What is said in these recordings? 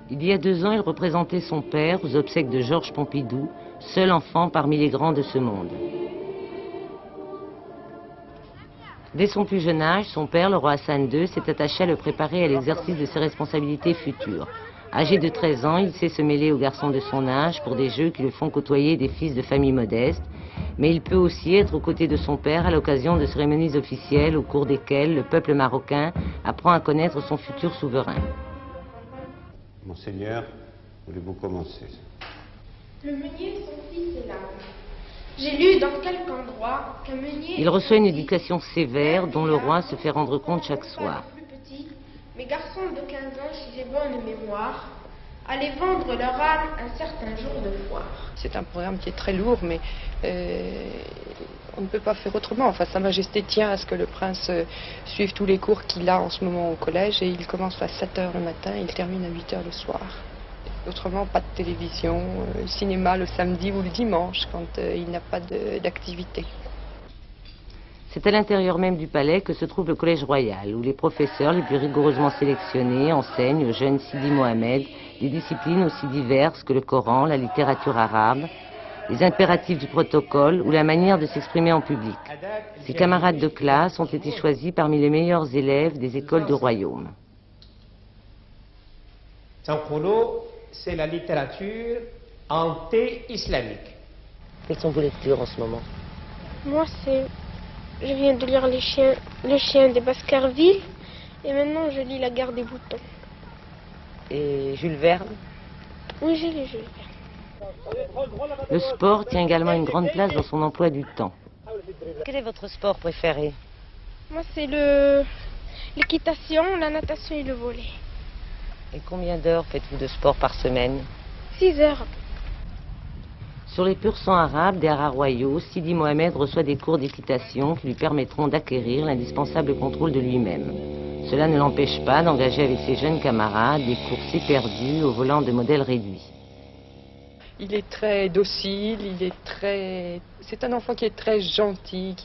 Il y a 2 ans, il représentait son père aux obsèques de Georges Pompidou, seul enfant parmi les grands de ce monde. Dès son plus jeune âge, son père, le roi Hassan II, s'est attaché à le préparer à l'exercice de ses responsabilités futures. Âgé de 13 ans, il sait se mêler aux garçons de son âge pour des jeux qui le font côtoyer des fils de familles modestes, mais il peut aussi être aux côtés de son père à l'occasion de cérémonies officielles au cours desquelles le peuple marocain apprend à connaître son futur souverain. Monseigneur, voulez-vous commencer? Le meunier, son fils est l'âme. J'ai lu dans quelque endroit qu'un meunier... Il reçoit une éducation sévère dont le roi se fait rendre compte chaque soir. Mes garçons de 15 ans, si j'ai bonne mémoire, allaient vendre leur âme un certain jour de foire. C'est un programme qui est très lourd, mais on ne peut pas faire autrement. Enfin, Sa Majesté tient à ce que le prince suive tous les cours qu'il a en ce moment au collège, et il commence à 7 h le matin et il termine à 8 h le soir. Autrement, pas de télévision, cinéma le samedi ou le dimanche, quand il n'a pas d'activité. C'est à l'intérieur même du palais que se trouve le Collège Royal, où les professeurs les plus rigoureusement sélectionnés enseignent au jeune Sidi Mohamed des disciplines aussi diverses que le Coran, la littérature arabe, les impératifs du protocole ou la manière de s'exprimer en public. Ses camarades de classe ont été choisis parmi les meilleurs élèves des écoles du royaume. Sankholo, c'est la littérature anté-islamique. Quelles sont vos lectures en ce moment? Moi, je viens de lire Le chien des Baskerville, et maintenant je lis La Guerre des boutons. Et Jules Verne? Oui, j'ai lu Jules Verne. Le sport tient également une grande place dans son emploi du temps. Quel est votre sport préféré? Moi, c'est l'équitation, la natation et le volley. Et combien d'heures faites-vous de sport par semaine? 6 heures. Sur les purs sang arabes des haras royaux, Sidi Mohamed reçoit des cours d'équitation qui lui permettront d'acquérir l'indispensable contrôle de lui-même. Cela ne l'empêche pas d'engager avec ses jeunes camarades des courses éperdues au volant de modèles réduits. Il est très docile, c'est un enfant qui est très gentil,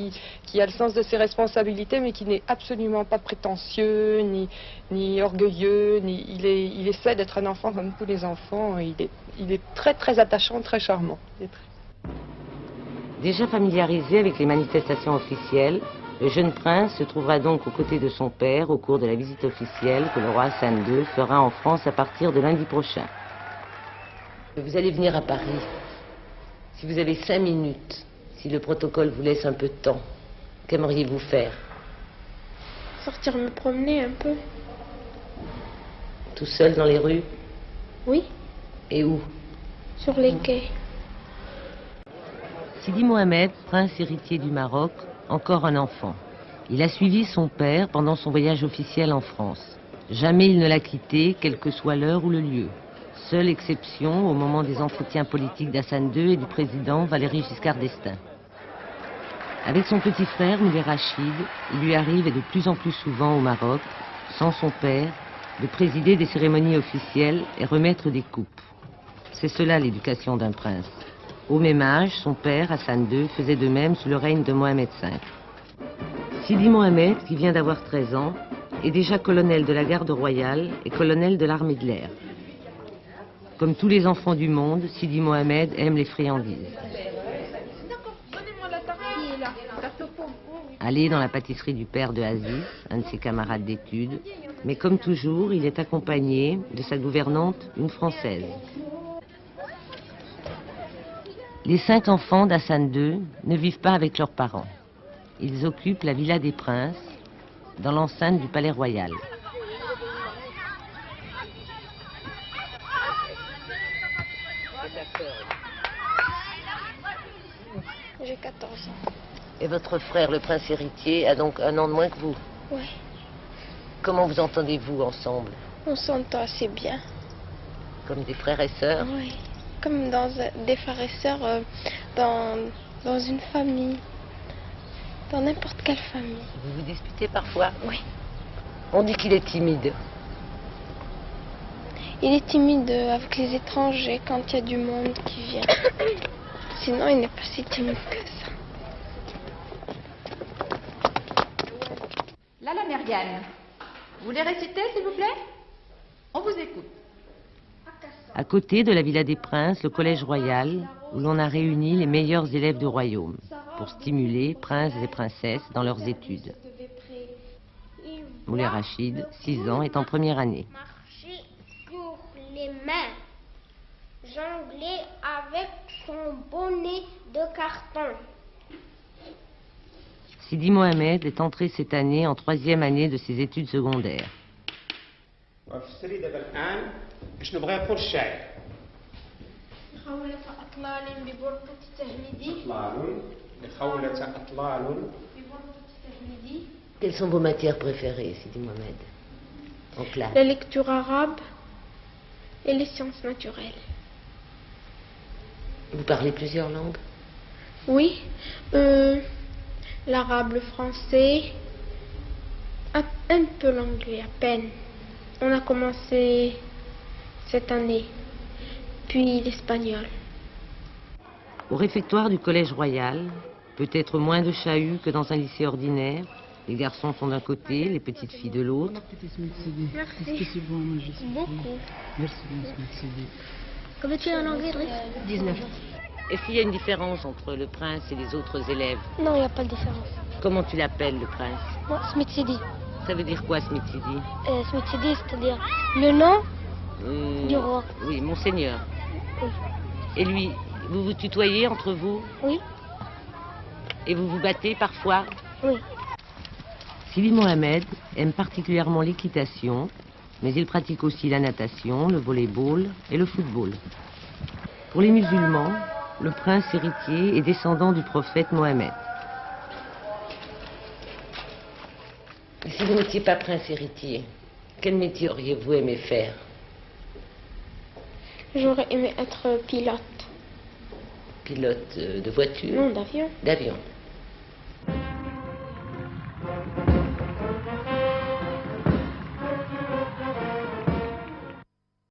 qui a le sens de ses responsabilités, mais qui n'est absolument pas prétentieux, ni orgueilleux, il essaie d'être un enfant comme tous les enfants. Il est très très attachant, très charmant. Déjà familiarisé avec les manifestations officielles, le jeune prince se trouvera donc aux côtés de son père au cours de la visite officielle que le roi Hassan II fera en France à partir de lundi prochain. Vous allez venir à Paris. Si vous avez 5 minutes, si le protocole vous laisse un peu de temps, qu'aimeriez-vous faire? Sortir me promener un peu. Tout seul dans les rues? Oui. Et où? Sur les quais. Sidi Mohamed, prince héritier du Maroc, encore un enfant. Il a suivi son père pendant son voyage officiel en France. Jamais il ne l'a quitté, quelle que soit l'heure ou le lieu. Seule exception au moment des entretiens politiques d'Hassan II et du président Valéry Giscard d'Estaing. Avec son petit frère, Moulay Rachid, il lui arrive, et de plus en plus souvent au Maroc, sans son père, de présider des cérémonies officielles et remettre des coupes. C'est cela l'éducation d'un prince. Au même âge, son père, Hassan II, faisait de même sous le règne de Mohamed V. Sidi Mohamed, qui vient d'avoir 13 ans, est déjà colonel de la garde royale et colonel de l'armée de l'air. Comme tous les enfants du monde, Sidi Mohamed aime les friandises. Aller dans la pâtisserie du père de Aziz, un de ses camarades d'études, mais comme toujours, il est accompagné de sa gouvernante, une Française. Les 5 enfants d'Hassan II ne vivent pas avec leurs parents. Ils occupent la Villa des Princes, dans l'enceinte du Palais Royal. J'ai 14 ans. Et votre frère, le prince héritier, a donc 1 an de moins que vous? Oui. Comment vous entendez-vous ensemble? On s'entend assez bien. Comme des frères et sœurs? Oui. Comme des frères et sœurs dans une famille. Dans n'importe quelle famille. Vous vous disputez parfois? Oui. On dit qu'il est timide. Il est timide avec les étrangers quand il y a du monde qui vient. Sinon, il n'est pas si timide que ça. Là, la Mériane. Vous voulez réciter, s'il vous plaît? On vous écoute. À côté de la Villa des Princes, le Collège Royal, où l'on a réuni les meilleurs élèves du royaume pour stimuler princes et princesses dans leurs études. Moulay Rachid, 6 ans, est en première année. Marcher sur les mains, jongler avec son bonnet de carton. Sidi Mohamed est entré cette année en 3e année de ses études secondaires. وفي السرير دابا الان شنو بغى يقول الشاعر؟ خولة أطلال ببرقة تهمدي لخولة أطلال ببرقة تهمدي. Quelles sont vos matières préférées, Sidi Mohamed, en classe? La lecture arabe et les sciences naturelles. Vous parlez plusieurs langues? Oui, l'arabe, le français, un peu l'anglais, à peine. On a commencé cette année, puis l'espagnol. Au réfectoire du Collège Royal, peut-être moins de chahut que dans un lycée ordinaire. Les garçons sont d'un côté, les petites filles de l'autre. Merci. Est-ce que c'est bon à manger? Beaucoup. Merci bien, Combien tu es en anglais, Driss? 19. Est-ce qu'il y a une différence entre le prince et les autres élèves? Non, il n'y a pas de différence. Comment tu l'appelles, le prince? Moi, Smith Sidi. Ça veut dire quoi, Smith Sidi? Smith Sidi, c'est-à-dire le nom du roi. Oui, monseigneur. Oui. Et lui, vous vous tutoyez entre vous? Oui. Et vous vous battez parfois? Oui. Sidi Mohamed aime particulièrement l'équitation, mais il pratique aussi la natation, le volley-ball et le football. Pour les musulmans, le prince héritier est descendant du prophète Mohammed. Si vous n'étiez pas prince héritier, quel métier auriez-vous aimé faire? J'aurais aimé être pilote. Pilote de voiture? Non, d'avion. D'avion.